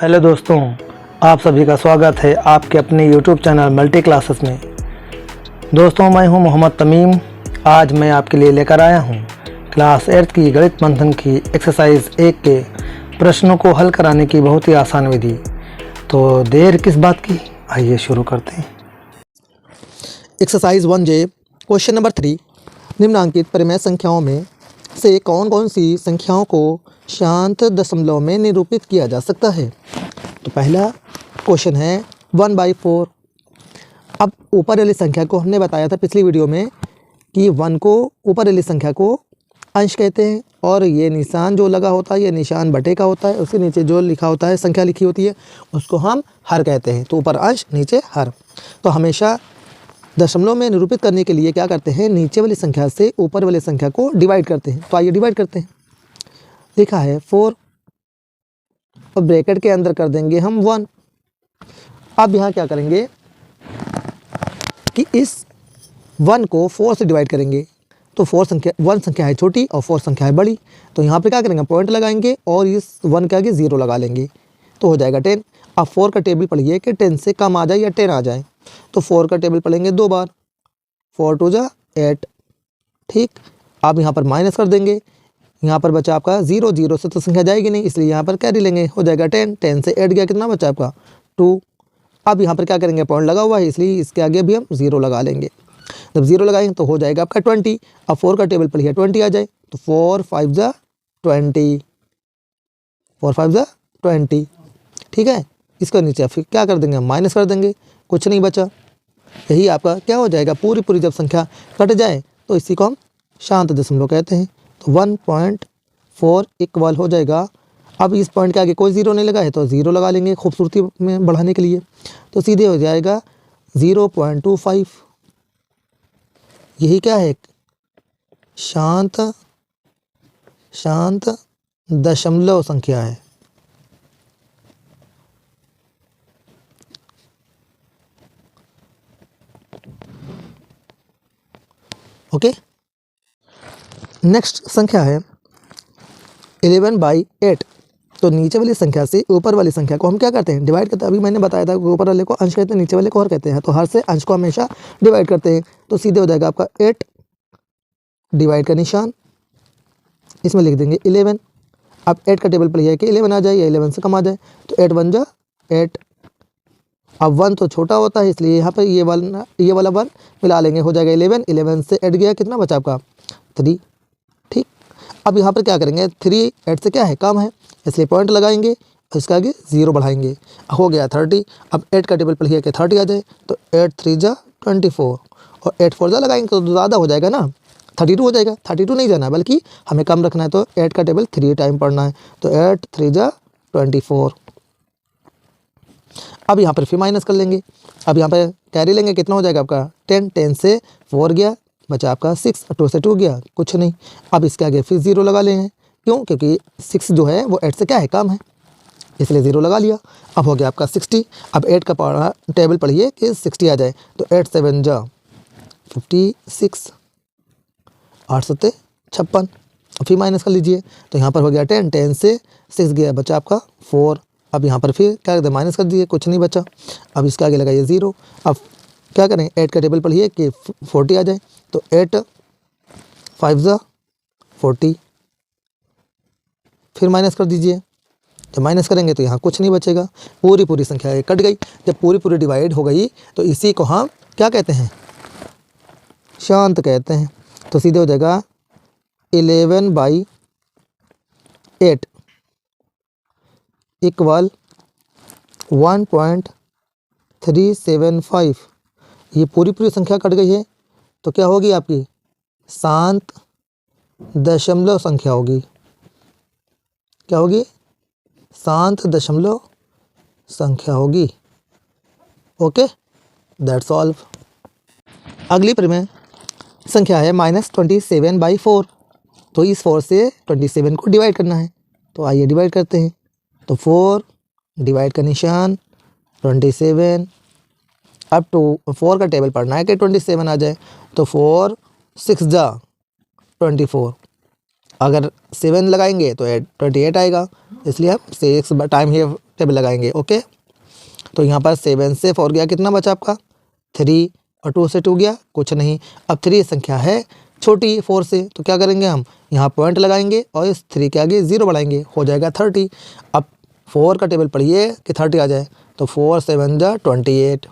Hello दोस्तों, आप सभी का स्वागत है आपके अपने यूट्यूब चैनल मल्टी क्लासेस में। दोस्तों, मैं हूं मोहम्मद तमीम। आज मैं आपके लिए लेकर आया हूं क्लास 8 की गणित मंथन की एक्सरसाइज 1 के प्रश्नों को हल कराने की बहुत ही आसान विधि। तो देर किस बात की, आइए शुरू करते हैं। एक्सरसाइज 1J क्वेश्चन नंबर 3, निम्नांकित परिमेय संख्याओं में से कौन कौन सी संख्याओं को शांत दशमलव में निरूपित किया जा सकता है। तो पहला क्वेश्चन है 1/4। अब ऊपर वाली संख्या को हमने बताया था पिछली वीडियो में कि 1 को ऊपर वाली संख्या को अंश कहते हैं और ये निशान जो लगा होता है ये निशान बटे का होता है, उसके नीचे जो लिखा होता है संख्या लिखी होती है उसको हम हर कहते हैं। तो ऊपर अंश नीचे हर। तो हमेशा दशमलव में निरूपित करने के लिए क्या करते हैं, नीचे वाली संख्या से ऊपर वाली संख्या को डिवाइड करते हैं। तो आइए डिवाइड करते हैं। लिखा है 4 और ब्रैकेट के अंदर कर देंगे हम 1। अब यहाँ क्या करेंगे कि इस 1 को 4 से डिवाइड करेंगे। तो 1 संख्या है छोटी और 4 संख्या है बड़ी। तो यहाँ पे क्या करेंगे, पॉइंट लगाएंगे और इस 1 के आगे 0 लगा लेंगे तो हो जाएगा 10। अब 4 का टेबल पढ़िए कि 10 से कम आ जाए या 10 आ जाए। तो 4 का टेबल पढ़ेंगे 2 बार, 4 2 जा 8। ठीक, आप यहाँ पर माइनस कर देंगे। यहाँ पर बचा आपका 0, 0 से तो संख्या जाएगी नहीं, इसलिए यहाँ पर कैरी लेंगे, हो जाएगा 10। 10 से 8 गया, कितना बचा आपका 2। अब यहाँ पर क्या करेंगे, पॉइंट लगा हुआ है इसलिए इसके आगे भी हम 0 लगा लेंगे। जब 0 लगाएंगे तो हो जाएगा आपका 20। अब 4 का टेबल पढ़िए 20 आ जाए तो 4 5 जा 20, 4 5 जा 20। ठीक है, इसका नीचे फिर क्या कर देंगे, हम माइनस कर देंगे, कुछ नहीं बचा। यही आपका क्या हो जाएगा, पूरी जब संख्या कट जाए तो इसी को हम शांत दशमलव कहते हैं। तो 1.4 इक्वल हो जाएगा। अब इस पॉइंट के आगे कोई 0 नहीं लगा है तो 0 लगा लेंगे खूबसूरती में बढ़ाने के लिए। तो सीधे हो जाएगा 0.25। यही क्या है, शांत दशमलव संख्या है। ओके, नेक्स्ट संख्या है 11/8। तो नीचे वाली संख्या से ऊपर वाली संख्या को हम क्या करते हैं, डिवाइड करते हैं। अभी मैंने बताया था कि ऊपर वाले को अंश कहते हैं, नीचे वाले को हर कहते हैं। तो हर से अंश को हमेशा डिवाइड करते हैं। तो सीधे हो जाएगा आपका 8, डिवाइड का निशान, इसमें लिख देंगे 11। अब 8 का टेबल पर यह है कि 11 आ जाए या 11 से कम आ जाए। तो 8 1 जा 8। अब 1 तो छोटा होता है इसलिए यहाँ पर ये वाला 1 मिला लेंगे, हो जाएगा 11। 11 से 8 गया, कितना बचा आपका 3। ठीक, अब यहाँ पर क्या करेंगे, 3 8 से क्या है, कम है, इसलिए पॉइंट लगाएंगे और इसके आगे 0 बढ़ाएंगे, हो गया 30। अब 8 का टेबल पर लिया कि 30 आ जाए तो 8 3 जा 24 और 8 4 जा लगाएंगे तो ज़्यादा हो जाएगा ना, 32 हो जाएगा। 32 नहीं जाना है बल्कि हमें कम रखना है, तो 8 का टेबल 3 टाइम पढ़ना है। तो 8 3 जा 24। अब यहाँ पर फिर माइनस कर लेंगे। अब यहाँ पर कैरी लेंगे, कितना हो जाएगा आपका 10। 10 से 4 गया, बचा आपका 6। 2 से 2 गया, कुछ नहीं। अब इसके आगे फिर 0 लगा लेंगे, क्यों, क्योंकि 6 जो है वो 8 से क्या है, कम है, इसलिए 0 लगा लिया। अब हो गया आपका 60। अब 8 का टेबल पढ़िए कि 60 आ जाए तो 8 7 जा 56, 8 7 56। फिर माइनस कर लीजिए तो यहाँ पर हो गया 10। 10 से 6 गया, बचा आपका 4। अब यहाँ पर फिर क्या करते हैं, माइनस कर दिए, कुछ नहीं बचा। अब इसके आगे लगाइए 0। अब क्या करें, 8 का टेबल पढ़िए कि 40 आ जाए तो 8 5 जा 40। फिर माइनस कर दीजिए, जब माइनस करेंगे तो यहाँ कुछ नहीं बचेगा, पूरी संख्या कट गई। जब पूरी डिवाइड हो गई तो इसी को हम क्या कहते हैं, शांत कहते हैं। तो सीधे हो जाएगा 11/8 इक्वल 1.375। ये पूरी संख्या कट गई है तो क्या होगी आपकी, शांत दशमलव संख्या होगी। क्या होगी, शांत दशमलव संख्या होगी। Okay, that's all. अगली परिमेय संख्या है -27/4। तो इस 4 से 27 को डिवाइड करना है, तो आइए डिवाइड करते हैं। तो 4 डिवाइड का निशान 27। अब 4 का टेबल पढ़ना है कि 27 आ जाए तो 4 6 जा 24। अगर 7 लगाएंगे तो 28 आएगा, इसलिए हम 6 टाइम ये टेबल लगाएंगे। ओके, तो यहाँ पर 7 से 4 गया, कितना बचा आपका 3, और 2 से 2 गया कुछ नहीं। अब 3 संख्या है छोटी 4 से, तो क्या करेंगे हम यहाँ पॉइंट लगाएंगे और इस 3 के आगे 0 बढ़ाएंगे, हो जाएगा 30। अब 4 का टेबल पढ़िए कि 30 आ जाए, तो 4 7 जा 28,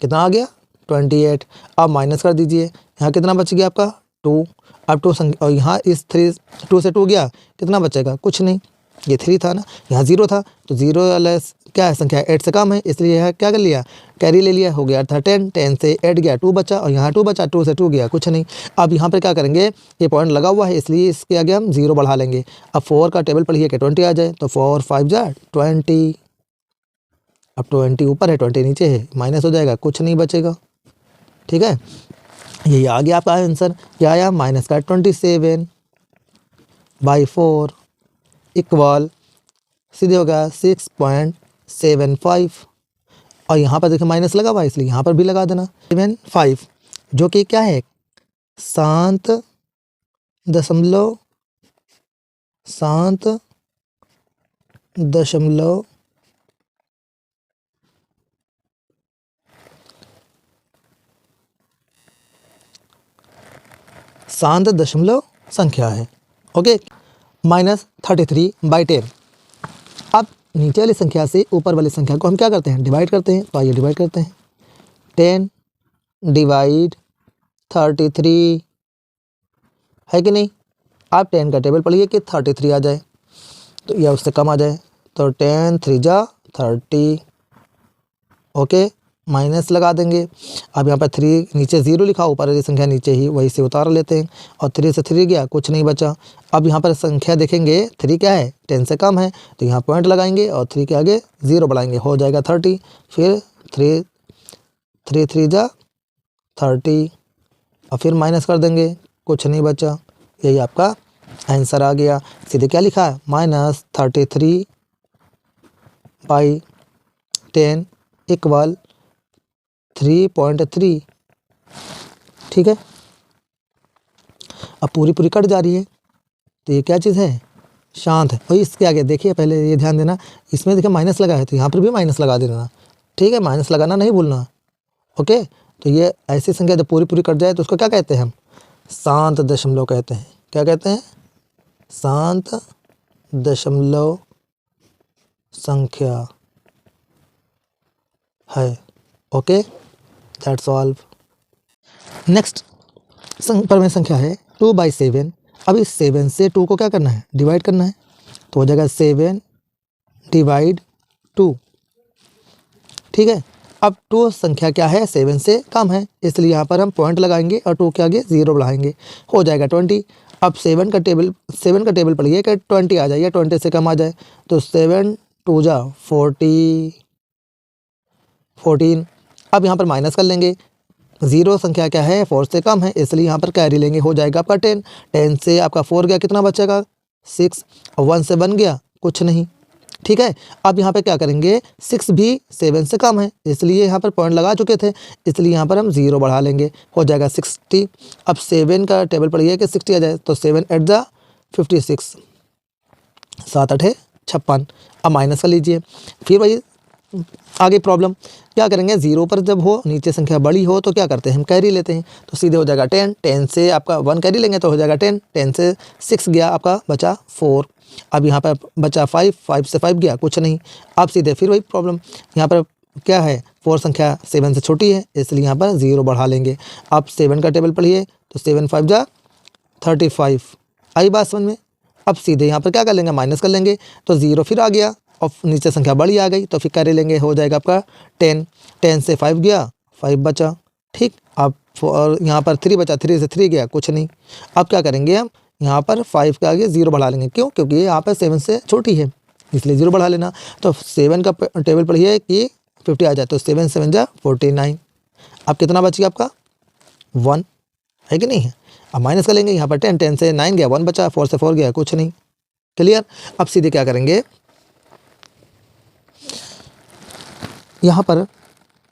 कितना आ गया 28। अब माइनस कर दीजिए, यहाँ कितना बच गया आपका 2। अब 2 संख्या और यहाँ इस 2 से 2 गया, कितना बचेगा कुछ नहीं, ये 3 था ना, यहाँ 0 था, तो 0 लेस क्या है संख्या 8 से कम है, इसलिए यह क्या कर लिया कैरी ले लिया, हो गया था 10। 10 से 8 गया 2 बचा, और यहाँ 2 बचा, 2 से 2 गया कुछ नहीं। अब यहाँ पर क्या करेंगे, ये पॉइंट लगा हुआ है इसलिए इसके आगे हम 0 बढ़ा लेंगे। अब 4 का टेबल पढ़िए कि 20 आ जाए, तो 4 5 जा 20। अब 20 ऊपर है 20 नीचे है, माइनस हो जाएगा कुछ नहीं बचेगा। ठीक है, यही आ गया आपका आंसर। क्या आया माइनस का 27/4 इक्वल सीधे होगा 6.75। और यहाँ पर देखिए माइनस लगा हुआ है इसलिए यहाँ पर भी लगा देना 7.5, जो कि क्या है 7 दशमलव संख्या है। ओके, -33/10। अब नीचे वाली संख्या से ऊपर वाली संख्या को हम क्या करते हैं डिवाइड करते हैं, तो आइए डिवाइड करते हैं। 10 डिवाइड 33 है कि नहीं। आप 10 का टेबल पढ़िए कि 33 आ जाए, तो या उससे कम आ जाए, तो 10 3 जा 30। ओके, माइनस लगा देंगे। अब यहाँ पर 3 नीचे 0 लिखा, ऊपर वाली संख्या नीचे ही वही से उतार लेते हैं, और 3 से 3 गया कुछ नहीं बचा। अब यहाँ पर संख्या देखेंगे 3 क्या है 10 से कम है, तो यहाँ पॉइंट लगाएंगे और 3 के आगे 0 बढ़ाएंगे, हो जाएगा 30। फिर 3 3 जा 30, और फिर माइनस कर देंगे कुछ नहीं बचा। यही आपका आंसर आ गया। सीधे क्या लिखा है -33/10 इक्वल 3.3। ठीक है, अब पूरी कट जा रही है, तो ये क्या चीज़ है शांत है। और इसके आगे देखिए, पहले ये ध्यान देना, इसमें देखिए माइनस लगा है, तो यहाँ पर भी माइनस लगा देना। ठीक है, माइनस लगाना नहीं भूलना। ओके, तो ये ऐसी संख्या जब पूरी कट जाए तो उसको क्या कहते हैं हम शांत दशमलव कहते हैं। क्या कहते हैं शांत दशमलव संख्या है। Okay, that's all. नेक्स्ट परमेय संख्या है 2/7। अब इस 7 से 2 को क्या करना है डिवाइड करना है, तो हो जाएगा 7 डिवाइड 2। ठीक है, अब 2 संख्या क्या है 7 से कम है, इसलिए यहाँ पर हम पॉइंट लगाएंगे और 2 के आगे 0 बढ़ाएंगे, हो जाएगा 20। अब 7 का टेबल पढ़िए कि 20 आ जाए या 20 से कम आ जाए, तो 7 2 जा 14। अब यहाँ पर माइनस कर लेंगे, 0 संख्या क्या है 4 से कम है, इसलिए यहाँ पर कैरी लेंगे, हो जाएगा आपका 10। 10 से आपका 4 गया, कितना बचेगा 6, और 1 से 1 गया कुछ नहीं। ठीक है, अब यहाँ पे क्या करेंगे 6 भी 7 से कम है, इसलिए यहाँ पर पॉइंट लगा चुके थे, इसलिए यहाँ पर हम 0 बढ़ा लेंगे, हो जाएगा 60। अब 7 का टेबल पढ़िए कि 60 आ जाए, तो 7 8 जा 56, 7 8 56। अब माइनस कर लीजिए, फिर वही आगे प्रॉब्लम क्या करेंगे 0 पर जब हो नीचे संख्या बड़ी हो तो क्या करते हैं हम कैरी लेते हैं, तो सीधे हो जाएगा 10। 10 से आपका 1 कैरी लेंगे तो हो जाएगा 10। 10 से 6 गया आपका बचा 4। अब यहाँ पर बचा 5। 5 से 5 गया कुछ नहीं। अब सीधे फिर वही प्रॉब्लम, यहाँ पर क्या है 4 संख्या 7 से छोटी है, इसलिए यहाँ पर 0 बढ़ा लेंगे। अब 7 का टेबल पढ़िए, तो 7 5 जा 35। आई बात समझ में। अब सीधे यहाँ पर क्या कर लेंगे माइनस कर लेंगे, तो 0 फिर आ गया और नीचे संख्या बड़ी आ गई, तो फिर कैरी लेंगे, हो जाएगा आपका 10। 10 से 5 गया 5 बचा। ठीक, अब और यहाँ पर 3 बचा, 3 से 3 गया कुछ नहीं। अब क्या करेंगे हम यहाँ पर 5 के आगे 0 बढ़ा लेंगे, क्यों क्योंकि यहाँ पर 7 से छोटी है इसलिए 0 बढ़ा लेना। तो 7 का टेबल पढ़िए कि 50 आ जाए, तो 7 7 जा 49। अब कितना बच गया आपका 1 है कि नहीं है। अब माइनस कर लेंगे, यहाँ पर 10। 10 से 9 गया 1 बचा, 4 से 4 गया कुछ नहीं। क्लियर। अब सीधे क्या करेंगे यहाँ पर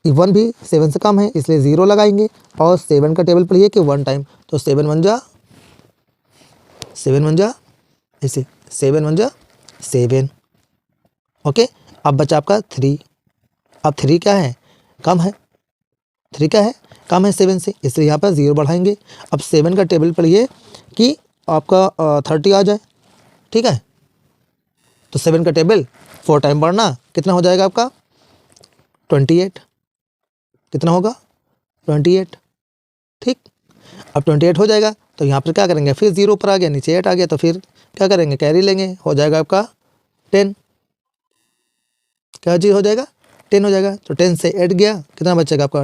1 भी 7 से कम है इसलिए 0 लगाएंगे, और 7 का टेबल पढ़िए कि 1 टाइम, तो 7 1 जा ऐसे 7 1 जा 7। ओके, अब बचा आपका 3। अब 3 क्या है, कम है। 3 क्या है, कम है 7 से, इसलिए यहाँ पर 0 बढ़ाएंगे। अब 7 का टेबल पढ़िए कि आपका 30 आ जाए, ठीक है। तो 7 का टेबल 4 टाइम बढ़ना, कितना हो जाएगा आपका 28। कितना होगा 28, ठीक। अब 28 हो जाएगा तो यहाँ पर क्या करेंगे, फिर 0 ऊपर आ गया, नीचे 8 आ गया, तो फिर क्या करेंगे, कैरी लेंगे, हो जाएगा आपका 10। क्या चीज़ हो जाएगा, 10 हो जाएगा। तो 10 से 8 गया, कितना बचेगा आपका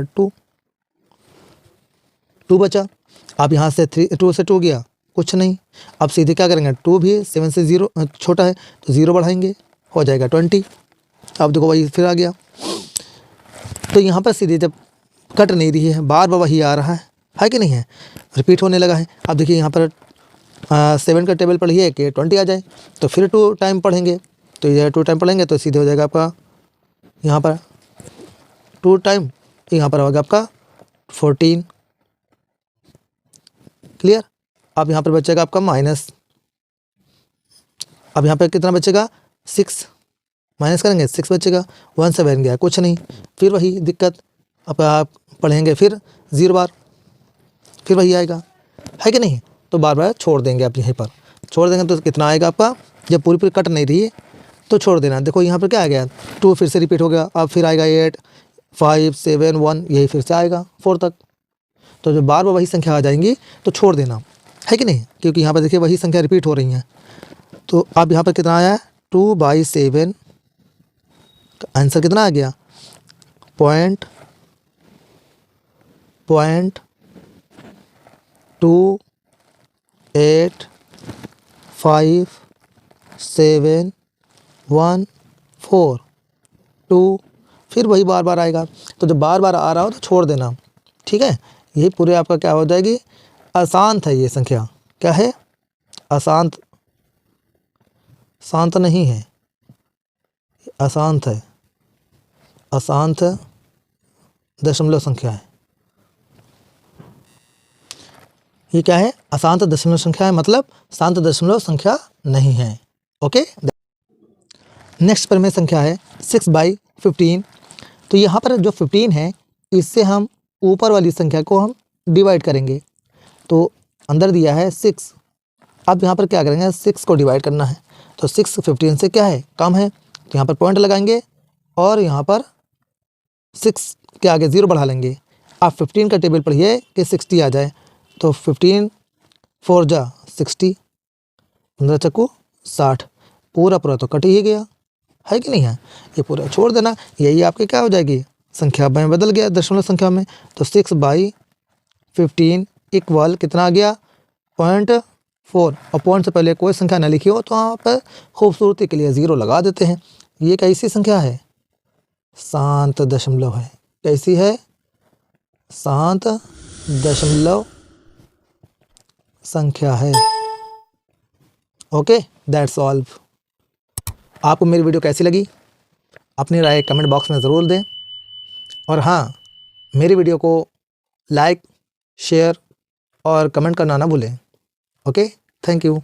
2 बचा। अब यहाँ से 2 से 2 गया, कुछ नहीं। अब सीधे क्या करेंगे, 2 भी 7 से 0 छोटा है तो 0 बढ़ाएंगे, हो जाएगा 20। अब देखो वही फिर आ गया। तो यहाँ पर सीधे जब कट नहीं रही है, बार बार वही आ रहा है कि नहीं है, रिपीट होने लगा है। अब देखिए यहाँ पर 7 का टेबल पढ़िए कि 20 आ जाए, तो फिर 2 टाइम पढ़ेंगे, तो ये 2 टाइम पढ़ेंगे तो सीधे हो जाएगा आपका यहाँ पर 2 टाइम, यहाँ पर होगा आपका 14। क्लियर। अब यहाँ पर बचेगा आपका माइनस। अब यहाँ पर कितना बचेगा 6, माइनस करेंगे 6 बचेगा, 1 से बन गया, कुछ नहीं। फिर वही दिक्कत, अब आप पढ़ेंगे फिर 0 बार, फिर वही आएगा, है कि नहीं। तो बार बार छोड़ देंगे, आप यहीं पर छोड़ देंगे तो कितना आएगा आपका, जब पूरी पूरी कट नहीं रही है तो छोड़ देना। देखो यहाँ पर क्या आ गया, 2 फिर से रिपीट हो गया, अब फिर आएगा 8, 5, 7, 1, यही फिर से आएगा 4 तक। तो जब बार बार वही संख्या आ जाएंगी तो छोड़ देना, है कि नहीं, क्योंकि यहाँ पर देखिए वही संख्या रिपीट हो रही हैं। तो अब यहाँ पर कितना आया है 2/7, आंसर कितना आ गया, पॉइंट 2857142, फिर वही बार बार आएगा। तो जब बार बार आ रहा हो तो छोड़ देना, ठीक है। यही पूरे आपका क्या हो जाएगी, अशांत है ये संख्या, क्या है, अशांत, शांत नहीं है, अशांत है, अशांत दशमलव संख्या है। ये क्या है, अशांत दशमलव संख्या है, मतलब शांत दशमलव संख्या नहीं है। ओके, नेक्स्ट परिमेय संख्या है 6/15। तो यहाँ पर जो 15 है, इससे हम ऊपर वाली संख्या को हम डिवाइड करेंगे। तो अंदर दिया है 6, अब यहाँ पर क्या करेंगे, 6 को डिवाइड करना है। तो 6 15 से क्या है, कम है, तो यहाँ पर पॉइंट लगाएंगे और यहाँ पर 6 के आगे 0 बढ़ा लेंगे। आप 15 का टेबल पढ़िए कि 60 आ जाए, तो 15 4 जा 60, 15 चक्कू 60, पूरा पूरा तो कट ही गया, है कि नहीं है। ये पूरा छोड़ देना, यही आपके क्या हो जाएगी, संख्या में बदल गया दशमलव संख्या में। तो 6/15 इक्वल कितना आ गया 0.4, और पॉइंट से पहले कोई संख्या ना लिखी हो तो वहाँ पर खूबसूरती के लिए 0 लगा देते हैं। ये कैसी संख्या है, शांत दशमलव है। कैसी है, शांत दशमलव संख्या है। Okay, that's all. आपको मेरी वीडियो कैसी लगी, अपनी राय कमेंट बॉक्स में ज़रूर दें, और हाँ, मेरी वीडियो को लाइक, शेयर और कमेंट करना ना भूलें। Okay, thank you.